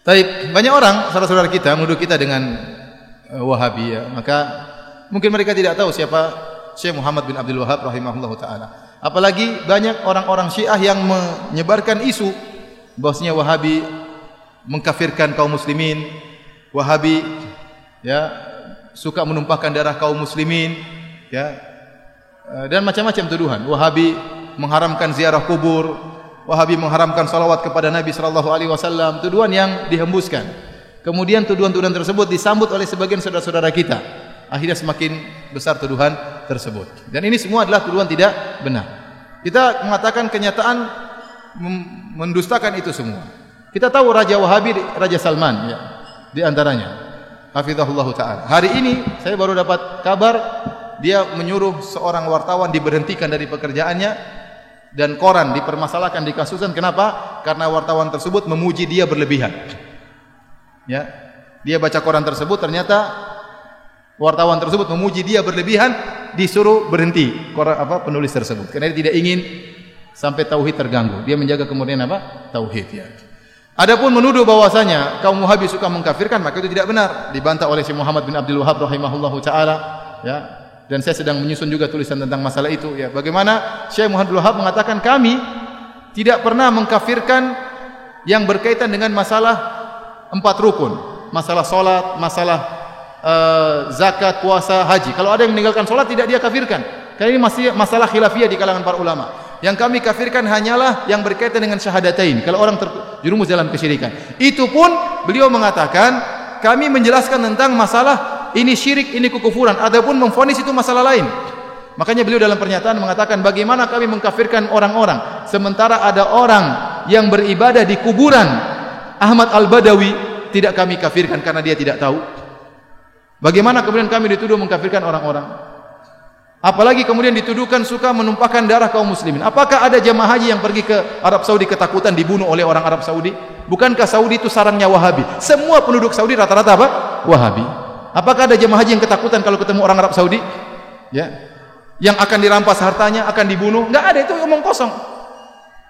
Taib, banyak orang saudara-saudara kita menuduh kita dengan Wahabi ya. Maka mungkin mereka tidak tahu siapa Syekh Muhammad bin Abdul Wahhab rahimahullahu taala. Apalagi banyak orang-orang Syiah yang menyebarkan isu bahwasanya Wahabi mengkafirkan kaum muslimin, Wahabi ya suka menumpahkan darah kaum muslimin ya. Dan macam-macam tuduhan. Wahabi mengharamkan ziarah kubur, Wahabi mengharamkan salawat kepada Nabi sallallahu alaihi wasallam, tuduhan yang dihembuskan. Kemudian tuduhan-tuduhan tersebut disambut oleh sebagian saudara-saudara kita. Akhirnya semakin besar tuduhan tersebut. Dan ini semua adalah tuduhan tidak benar. Kita mengatakan kenyataan mendustakan itu semua. Kita tahu Raja Wahabi, Raja Salman ya, di antaranya. Hafizahullah taala. Hari ini saya baru dapat kabar dia menyuruh seorang wartawan diberhentikan dari pekerjaannya. Dan koran dipermasalahkan di kasusan. Kenapa? Karena wartawan tersebut memuji dia berlebihan. Ya, dia baca koran tersebut, ternyata wartawan tersebut memuji dia berlebihan, disuruh berhenti penulis tersebut. Karena dia tidak ingin sampai tauhid terganggu. Dia menjaga kemurnian tauhid ya. Adapun menuduh bahwasanya kaum Wahabi suka mengkafirkan, maka itu tidak benar. Dibantah oleh Syekh Muhammad bin Abdul Wahhab rahimahullahu taala ya. Dan saya sedang menyusun juga tulisan tentang masalah itu ya. Bagaimana Syekh Muhammad bin Abdul Wahhab mengatakan kami tidak pernah mengkafirkan yang berkaitan dengan masalah 4 rukun, masalah salat, masalah zakat, puasa, haji. Kalau ada yang meninggalkan salat tidak dia kafirkan. Karena ini masih masalah khilafiyah di kalangan para ulama. Yang kami kafirkan hanyalah yang berkaitan dengan syahadatain. Kalau orang terjerumus dalam kesyirikan. Itu pun beliau mengatakan kami menjelaskan tentang masalah ini syirik, ini kekufuran. Adapun memvonis itu masalah lain. Makanya beliau dalam pernyataan mengatakan bagaimana kami mengkafirkan orang-orang sementara ada orang yang beribadah di kuburan Ahmad Al-Badawi tidak kami kafirkan karena dia tidak tahu. Bagaimana kemudian kami dituduh mengkafirkan orang-orang? Apalagi kemudian dituduhkan suka menumpahkan darah kaum muslimin. Apakah ada jamaah haji yang pergi ke Arab Saudi ketakutan dibunuh oleh orang Arab Saudi? Bukankah Saudi itu sarangnya Wahabi? Semua penduduk Saudi rata-rata apa? Wahabi. Apakah ada jemaah haji yang ketakutan kalau ketemu orang Arab Saudi? Ya. Yang akan dirampas hartanya, akan dibunuh? Enggak ada, itu omong kosong.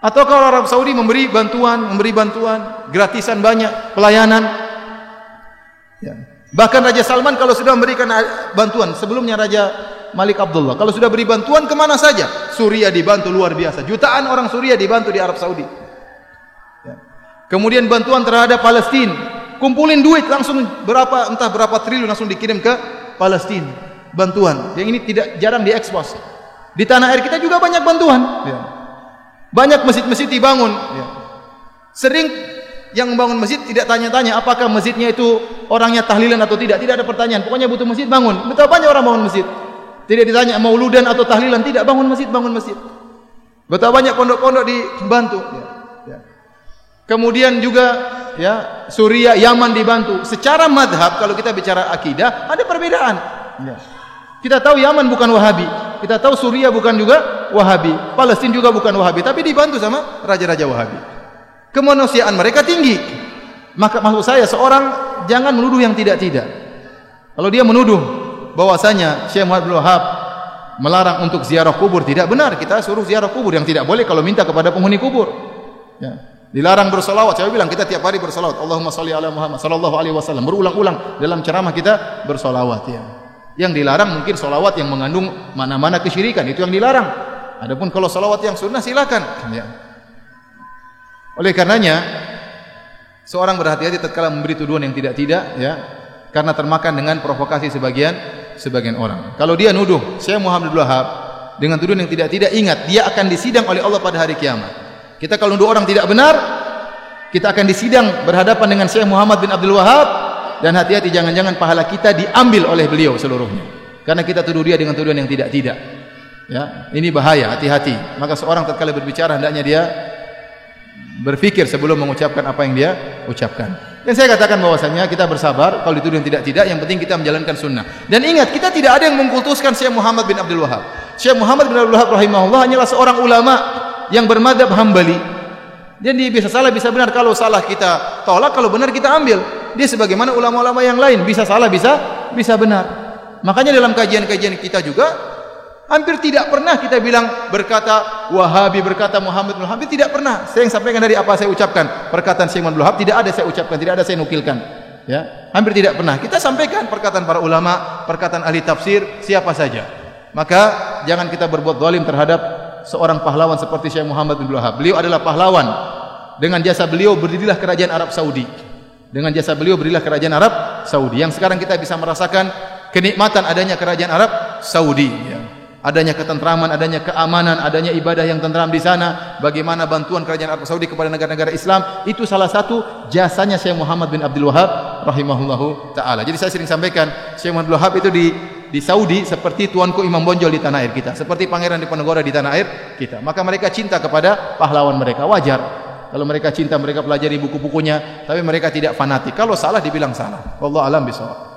Atau kalau Arab Saudi memberi bantuan, gratisan banyak, pelayanan. Ya. Bahkan Raja Salman kalau sudah memberikan bantuan, sebelumnya Raja Malik Abdullah, kalau sudah beri bantuan kemana saja? Suriah dibantu luar biasa. Jutaan orang Suriah dibantu di Arab Saudi. Ya. Kemudian bantuan terhadap Palestina. Kumpulin duit langsung entah berapa triliun langsung dikirim ke Palestina. Bantuan. Yang ini jarang diekspos. Di tanah air kita juga banyak bantuan. Ya. Banyak masjid-masjid dibangun. Ya. Sering yang membangun masjid tidak tanya-tanya apakah masjidnya itu orangnya tahlilan atau tidak. Tidak ada pertanyaan. Pokoknya butuh masjid bangun. Betapa banyak orang bangun masjid. Tidak ditanya mauludan atau tahlilan. Tidak, bangun masjid, bangun masjid. Betapa banyak pondok-pondok dibantu. Ya. Ya. Kemudian juga ya, Suriah, Yaman dibantu. Secara madhab kalau kita bicara akidah ada perbedaan. Ya. Kita tahu Yaman bukan Wahabi, kita tahu Suriah bukan juga Wahabi, Palestina juga bukan Wahabi, tapi dibantu sama raja-raja Wahabi. Kemanusiaan mereka tinggi. Maka maksud saya seorang jangan menuduh yang tidak-tidak. Kalau dia menuduh bahwasanya Syekh Muhammad bin Wahhab melarang untuk ziarah kubur, tidak benar. Kita suruh ziarah kubur, yang tidak boleh kalau minta kepada penghuni kubur. Ya. Dilarang bersolawat. Saya bilang kita tiap hari bersolawat. Allahumma sholli ala Muhammad sallallahu alaihi wasallam. Berulang-ulang dalam ceramah kita bersolawat ya. Yang dilarang mungkin solawat yang mengandung mana-mana kesyirikan, itu yang dilarang. Adapun kalau solawat yang sunnah silakan. Ya. Oleh karenanya seorang berhati-hati tatkala memberi tuduhan yang tidak-tidak ya, karena termakan dengan provokasi sebagian orang. Kalau dia nuduh Syekh Muhammad bin Abdul Wahhab dengan tuduhan yang tidak-tidak, ingat dia akan disidang oleh Allah pada hari kiamat. Kita kalau nuduh orang tidak benar, kita akan disidang berhadapan dengan Syekh Muhammad bin Abdul Wahhab, dan hati-hati jangan-jangan pahala kita diambil oleh beliau seluruhnya. Karena kita tuduh dia dengan tuduhan yang tidak-tidak. Ya, ini bahaya, hati-hati. Maka seorang tatkala berbicara hendaknya dia berpikir sebelum mengucapkan apa yang dia ucapkan. Dan saya katakan bahwasanya kita bersabar kalau dituduh yang tidak-tidak, yang penting kita menjalankan sunnah. Dan ingat, kita tidak ada yang mengkultuskan Syekh Muhammad bin Abdul Wahhab. Syekh Muhammad bin Abdul Wahhab rahimahullah hanyalah seorang ulama yang bermadzhab Hambali. Dan dia bisa salah, bisa benar. Kalau salah kita tolak, kalau benar kita ambil. Dia sebagaimana ulama-ulama yang lain, bisa salah, bisa benar. Makanya dalam kajian-kajian kita juga Hampir tidak pernah kita bilang berkata Wahabi, berkata Muhammad bin Wahab, tidak pernah. Saya yang sampaikan dari apa saya ucapkan. Perkataan Syekh Muhammad bin Wahab tidak ada saya ucapkan, tidak ada saya nukilkan. Ya, hampir tidak pernah. Kita sampaikan perkataan para ulama, perkataan ahli tafsir, siapa saja. Maka jangan kita berbuat zalim terhadap seorang pahlawan seperti Syekh Muhammad bin Wahab. Beliau adalah pahlawan. Dengan jasa beliau berdirilah kerajaan Arab Saudi. Dengan jasa beliau berdirilah kerajaan Arab Saudi. Yang sekarang kita bisa merasakan kenikmatan adanya kerajaan Arab Saudi. Ya. Adanya ketentraman, adanya keamanan, adanya ibadah yang tentram di sana. Bagaimana bantuan kerajaan Arab Saudi kepada negara-negara Islam, itu salah satu jasanya Syekh Muhammad bin Abdul Wahab rahimahullahu taala. Jadi saya sering sampaikan, Syekh Muhammad bin Wahab itu di Saudi seperti tuanku Imam Bonjol di tanah air kita, seperti Pangeran Diponegoro di tanah air kita. Maka mereka cinta kepada pahlawan mereka, wajar. Kalau mereka cinta, mereka pelajari buku-bukunya, tapi mereka tidak fanatik. Kalau salah dibilang salah. Wallahu a'lam bishawab.